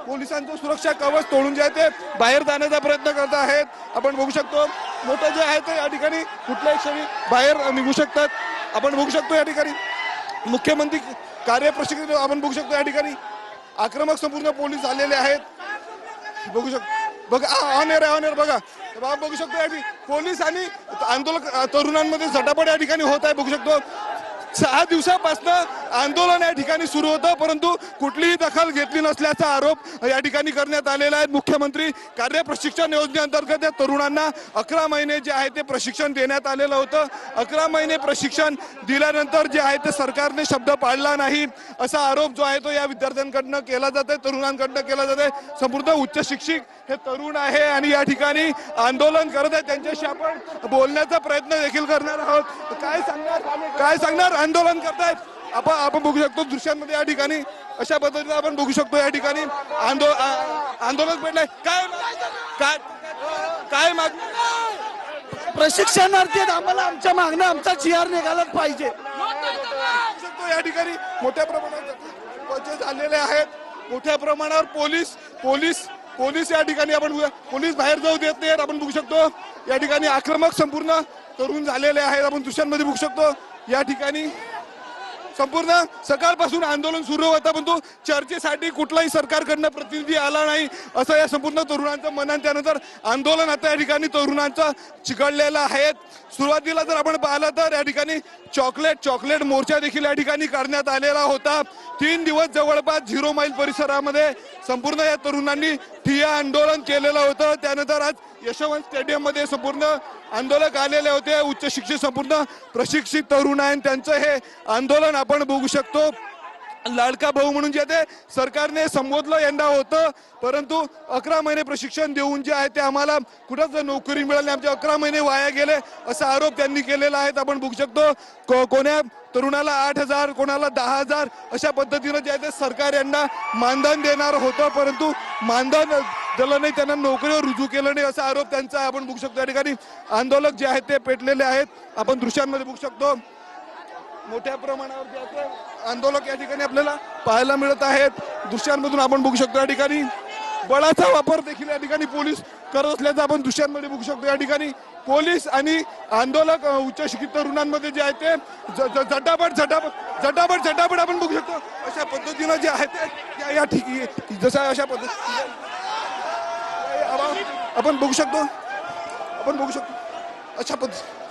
पोलिसांचं सुरक्षा कवच तोडून जे आहे ते बाहेर जाण्याचा प्रयत्न करत आहेत. आपण बघू शकतो मोठं जे आहे ते या ठिकाणी कुठल्याही क्षणी बाहेर निघू शकतात. आपण बघू शकतो या ठिकाणी मुख्यमंत्री कार्यप्रशिक्षण आपण बघू शकतो. या ठिकाणी आक्रमक संपूर्ण पोलीस झालेले आहेत. बघू शकतो बघा ऑन एअर बघा बघू शकतो या पोलीस आणि आंदोलक तरुणांमध्ये झटापट या ठिकाणी होत आहे. बघू शकतो 6 दिवसापासून आंदोलन या ठिकाणी सुरू होतं परंतु कुठलीही दखल घेतली नसल्याचा आरोप या ठिकाणी करण्यात आलेला आहे. मुख्यमंत्री कार्यप्रशिक्षण योजनेअंतर्गत या तरुणांना 11 महिने जे आहे ते प्रशिक्षण देण्यात आलेलं होतं. 11 महिने प्रशिक्षण दिल्यानंतर जे आहे ते सरकारने शब्द पाळला नाही असा आरोप जो आहे तो या विद्यार्थ्यांकडनं केला जात आहे, तरुणांकडनं केला जात आहे. संपूर्ण उच्च शिक्षित हे तरुण आहे आणि या ठिकाणी आंदोलन करत आहे. त्यांच्याशी आपण बोलण्याचा प्रयत्न देखील करणार आहोत. काय सांगणार आंदोलन करतायत आपण बघू शकतो दृश्यांमध्ये. या ठिकाणी अशा पद्धतीने आपण बघू शकतो या ठिकाणी आंदोलन पेटलंय. काय प्रशिक्षणार्थी आम्हाला आमच्या मागण्या आमचा GR निघालाच पाहिजे. या ठिकाणी मोठ्या प्रमाणात झालेले आहेत. मोठ्या प्रमाणावर पोलीस या ठिकाणी आपण पोलीस बाहेर जाऊ देत नाहीत. आपण बघू शकतो या ठिकाणी आक्रमक संपूर्ण तरुण झालेले आहेत. आपण दृश्यांमध्ये बघू शकतो या ठिकाणी संपूर्ण सकाळपासून आंदोलन सुरू होतं परंतु चर्चेसाठी कुठलाही सरकारकडनं प्रतिनिधी आला नाही असं या संपूर्ण तरुणांचं म्हणणं. त्यानंतर आंदोलन आता या ठिकाणी तरुणांचं चिघळलेलं आहे. सुरुवातीला जर आपण पाहिलं तर या ठिकाणी चॉकलेट मोर्चा देखील या ठिकाणी करण्यात आलेला होता. 3 दिवस जवळपास 0 मैल परिसरामध्ये संपूर्ण या तरुणांनी ठिय्या आंदोलन केलेलं होतं. त्यानंतर आज यशवंत स्टेडियम मध्ये संपूर्ण आंदोलक आलेले होते. उच्च शिक्षित संपूर्ण प्रशिक्षित तरुण आहेत त्यांचं हे आंदोलन आपण बघू शकतो. लाडका भाऊ म्हणून जे ते सरकारने संबोधलं यंदा होतं परंतु 11 महिने प्रशिक्षण देऊन जे आहे ते आम्हाला कुठंच नोकरी मिळाली, आमचे 11 महिने वाया गेले असा आरोप त्यांनी केलेला आहे. आपण बघू शकतो कोण्या तरुणाला 8,000 कोणाला 10,000 अशा पद्धतीनं जे आहे ते सरकार यांना मानधन देणार होतं परंतु मानधन दिलं नाही, त्यांना नोकरीवर रुजू केलं नाही असा आरोप त्यांचा आहे. आपण बघू शकतो या ठिकाणी आंदोलक जे आहेत ते पेटलेले आहेत. आपण दृश्यांमध्ये बघू शकतो मोठ्या प्रमाणावर जे आहे आंदोलक या ठिकाणी आपल्याला पाहायला मिळत आहेत. दृश्यांमधून आपण बघू शकतो या ठिकाणी बळाचा वापर देखील या ठिकाणी पोलीस करत असल्याचं आपण दृश्यांमध्ये बघू शकतो. या ठिकाणी पोलीस आणि आंदोलक उच्च शिक्षित तरुणांमध्ये जे आहे ते झटापट आपण बघू शकतो. अशा पद्धतीनं जे आहे ते या ठिकाणी जसं अशा पद्धतीने आपण बघू शकतो अशा पद्धती